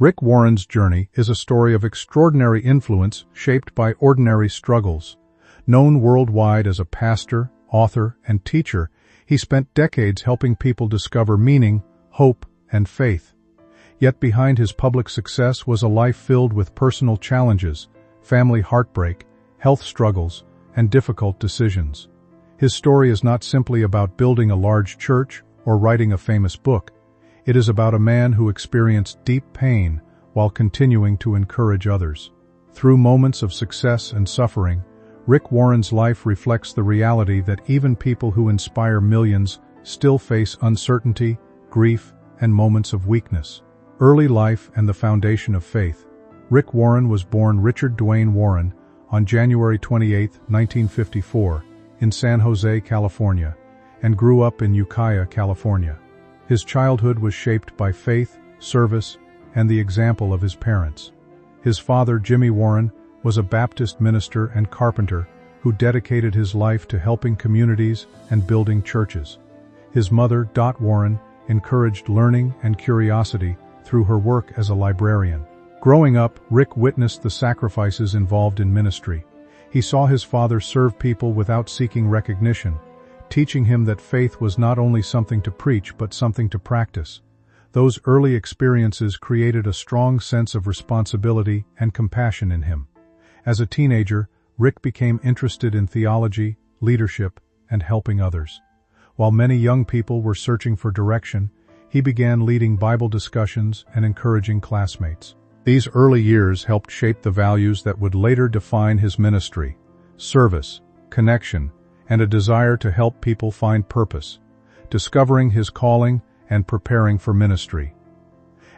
Rick Warren's journey is a story of extraordinary influence shaped by ordinary struggles. Known worldwide as a pastor, author, and teacher, he spent decades helping people discover meaning, hope, and faith. Yet behind his public success was a life filled with personal challenges, family heartbreak, health struggles, and difficult decisions. His story is not simply about building a large church or writing a famous book. It is about a man who experienced deep pain while continuing to encourage others. Through moments of success and suffering, Rick Warren's life reflects the reality that even people who inspire millions still face uncertainty, grief, and moments of weakness. Early life and the foundation of faith. Rick Warren was born Richard Dwayne Warren on January 28, 1954, in San Jose, California, and grew up in Ukiah, California. His childhood was shaped by faith, service, and the example of his parents. His father, Jimmy Warren, was a Baptist minister and carpenter who dedicated his life to helping communities and building churches. His mother, Dot Warren, encouraged learning and curiosity through her work as a librarian. Growing up, Rick witnessed the sacrifices involved in ministry. He saw his father serve people without seeking recognition, teaching him that faith was not only something to preach but something to practice. Those early experiences created a strong sense of responsibility and compassion in him. As a teenager, Rick became interested in theology, leadership, and helping others. While many young people were searching for direction, he began leading Bible discussions and encouraging classmates. These early years helped shape the values that would later define his ministry: service, connection, and a desire to help people find purpose, discovering his calling and preparing for ministry.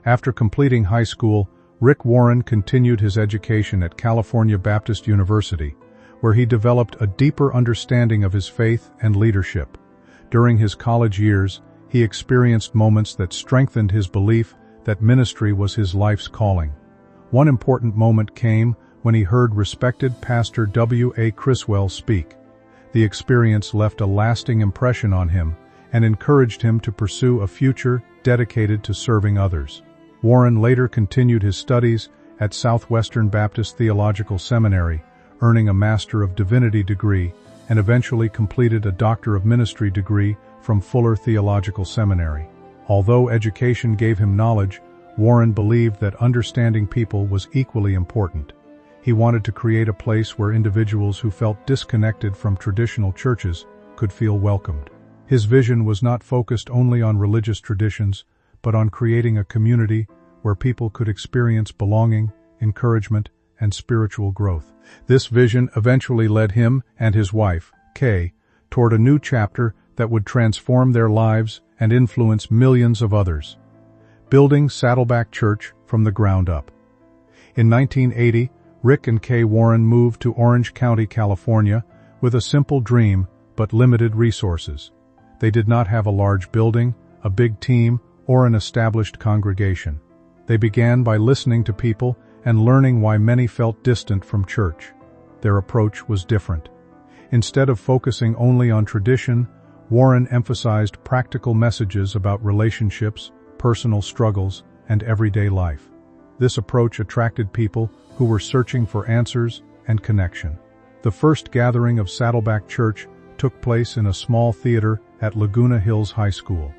After completing high school, Rick Warren continued his education at California Baptist University, where he developed a deeper understanding of his faith and leadership. During his college years, he experienced moments that strengthened his belief that ministry was his life's calling. One important moment came when he heard respected Pastor W.A. Criswell speak. The experience left a lasting impression on him and encouraged him to pursue a future dedicated to serving others. Warren later continued his studies at Southwestern Baptist Theological Seminary, earning a Master of Divinity degree, and eventually completed a Doctor of Ministry degree from Fuller Theological Seminary. Although education gave him knowledge, Warren believed that understanding people was equally important. He wanted to create a place where individuals who felt disconnected from traditional churches could feel welcomed. His vision was not focused only on religious traditions, but on creating a community where people could experience belonging, encouragement, and spiritual growth. This vision eventually led him and his wife, Kay, toward a new chapter that would transform their lives and influence millions of others. Building Saddleback Church from the ground up. In 1980, Rick and Kay Warren moved to Orange County, California, with a simple dream but limited resources. They did not have a large building, a big team, or an established congregation. They began by listening to people and learning why many felt distant from church. Their approach was different. Instead of focusing only on tradition, Warren emphasized practical messages about relationships, personal struggles, and everyday life. This approach attracted people who were searching for answers and connection. The first gathering of Saddleback Church took place in a small theater at Laguna Hills High School.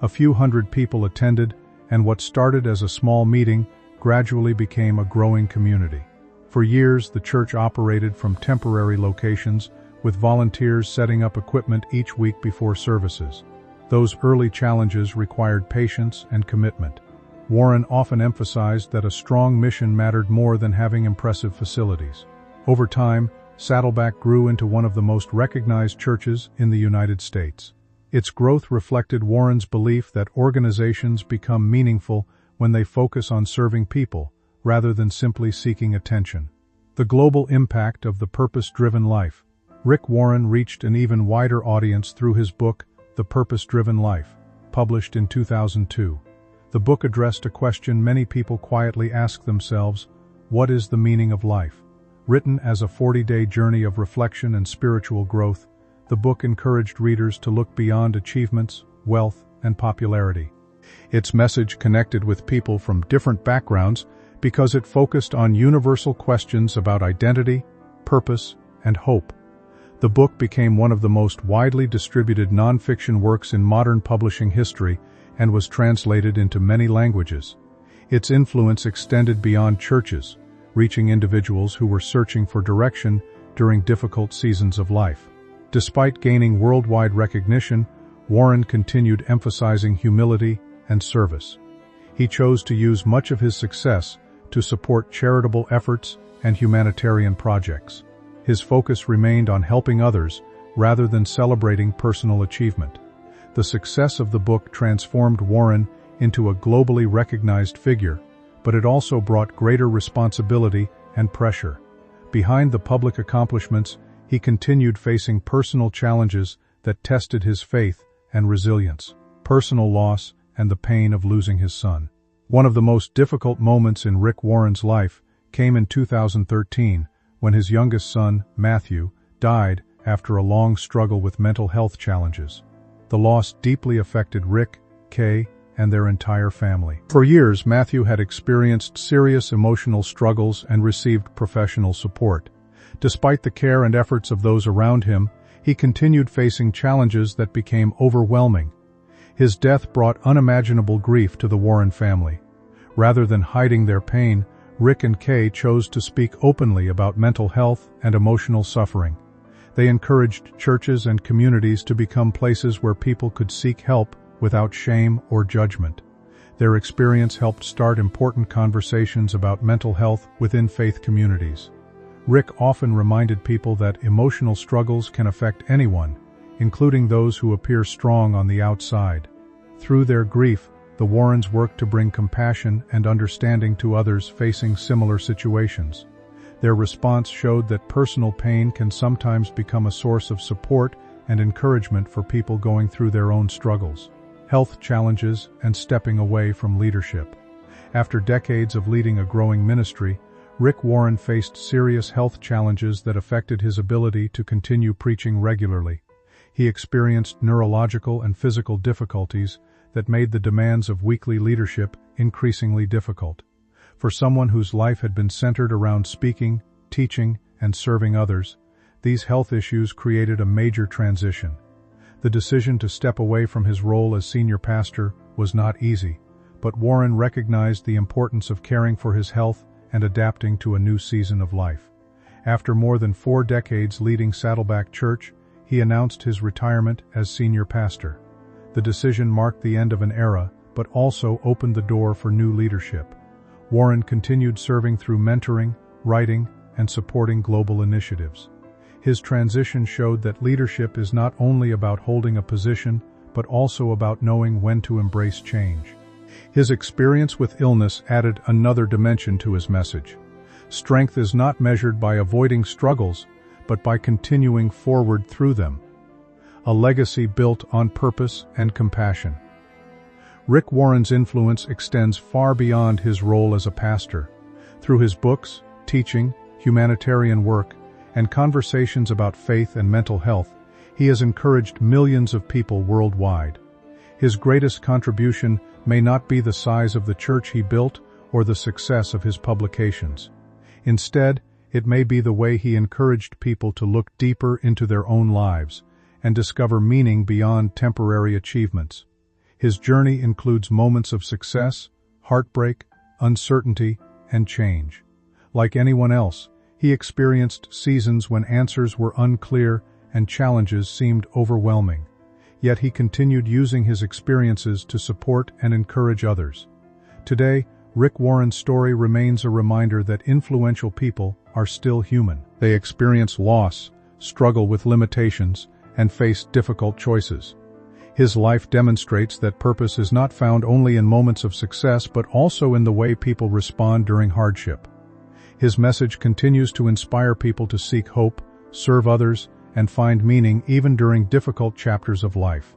A few hundred people attended, and what started as a small meeting gradually became a growing community. For years, the church operated from temporary locations, with volunteers setting up equipment each week before services. Those early challenges required patience and commitment. Warren often emphasized that a strong mission mattered more than having impressive facilities. Over time, Saddleback grew into one of the most recognized churches in the United States. Its growth reflected Warren's belief that organizations become meaningful when they focus on serving people, rather than simply seeking attention. The global impact of the purpose-driven life. Rick Warren reached an even wider audience through his book, The Purpose-Driven Life, published in 2002. The book addressed a question many people quietly ask themselves: what is the meaning of life? Written as a 40-day journey of reflection and spiritual growth, the book encouraged readers to look beyond achievements, wealth, and popularity. Its message connected with people from different backgrounds because it focused on universal questions about identity, purpose, and hope. The book became one of the most widely distributed nonfiction works in modern publishing history and was translated into many languages. Its influence extended beyond churches, reaching individuals who were searching for direction during difficult seasons of life. Despite gaining worldwide recognition, Warren continued emphasizing humility and service. He chose to use much of his success to support charitable efforts and humanitarian projects. His focus remained on helping others rather than celebrating personal achievement. The success of the book transformed Warren into a globally recognized figure, but it also brought greater responsibility and pressure. Behind the public accomplishments, he continued facing personal challenges that tested his faith and resilience, personal loss, and the pain of losing his son. One of the most difficult moments in Rick Warren's life came in 2013, when his youngest son, Matthew, died after a long struggle with mental health challenges. The loss deeply affected Rick, Kay, and their entire family. For years, Matthew had experienced serious emotional struggles and received professional support. Despite the care and efforts of those around him, he continued facing challenges that became overwhelming. His death brought unimaginable grief to the Warren family. Rather than hiding their pain, Rick and Kay chose to speak openly about mental health and emotional suffering. They encouraged churches and communities to become places where people could seek help without shame or judgment. Their experience helped start important conversations about mental health within faith communities. Rick often reminded people that emotional struggles can affect anyone, including those who appear strong on the outside. Through their grief, the Warrens worked to bring compassion and understanding to others facing similar situations. Their response showed that personal pain can sometimes become a source of support and encouragement for people going through their own struggles, health challenges, and stepping away from leadership. After decades of leading a growing ministry, Rick Warren faced serious health challenges that affected his ability to continue preaching regularly. He experienced neurological and physical difficulties that made the demands of weekly leadership increasingly difficult. For someone whose life had been centered around speaking, teaching, and serving others, these health issues created a major transition. The decision to step away from his role as senior pastor was not easy, but Warren recognized the importance of caring for his health and adapting to a new season of life. After more than 4 decades leading Saddleback Church, he announced his retirement as senior pastor. The decision marked the end of an era, but also opened the door for new leadership. Warren continued serving through mentoring, writing, and supporting global initiatives. His transition showed that leadership is not only about holding a position, but also about knowing when to embrace change. His experience with illness added another dimension to his message. Strength is not measured by avoiding struggles, but by continuing forward through them. A legacy built on purpose and compassion. Rick Warren's influence extends far beyond his role as a pastor. Through his books, teaching, humanitarian work, and conversations about faith and mental health, he has encouraged millions of people worldwide. His greatest contribution may not be the size of the church he built or the success of his publications. Instead, it may be the way he encouraged people to look deeper into their own lives and discover meaning beyond temporary achievements. His journey includes moments of success, heartbreak, uncertainty, and change. Like anyone else, he experienced seasons when answers were unclear and challenges seemed overwhelming. Yet he continued using his experiences to support and encourage others. Today, Rick Warren's story remains a reminder that influential people are still human. They experience loss, struggle with limitations, and face difficult choices. His life demonstrates that purpose is not found only in moments of success but also in the way people respond during hardship. His message continues to inspire people to seek hope, serve others, and find meaning even during difficult chapters of life.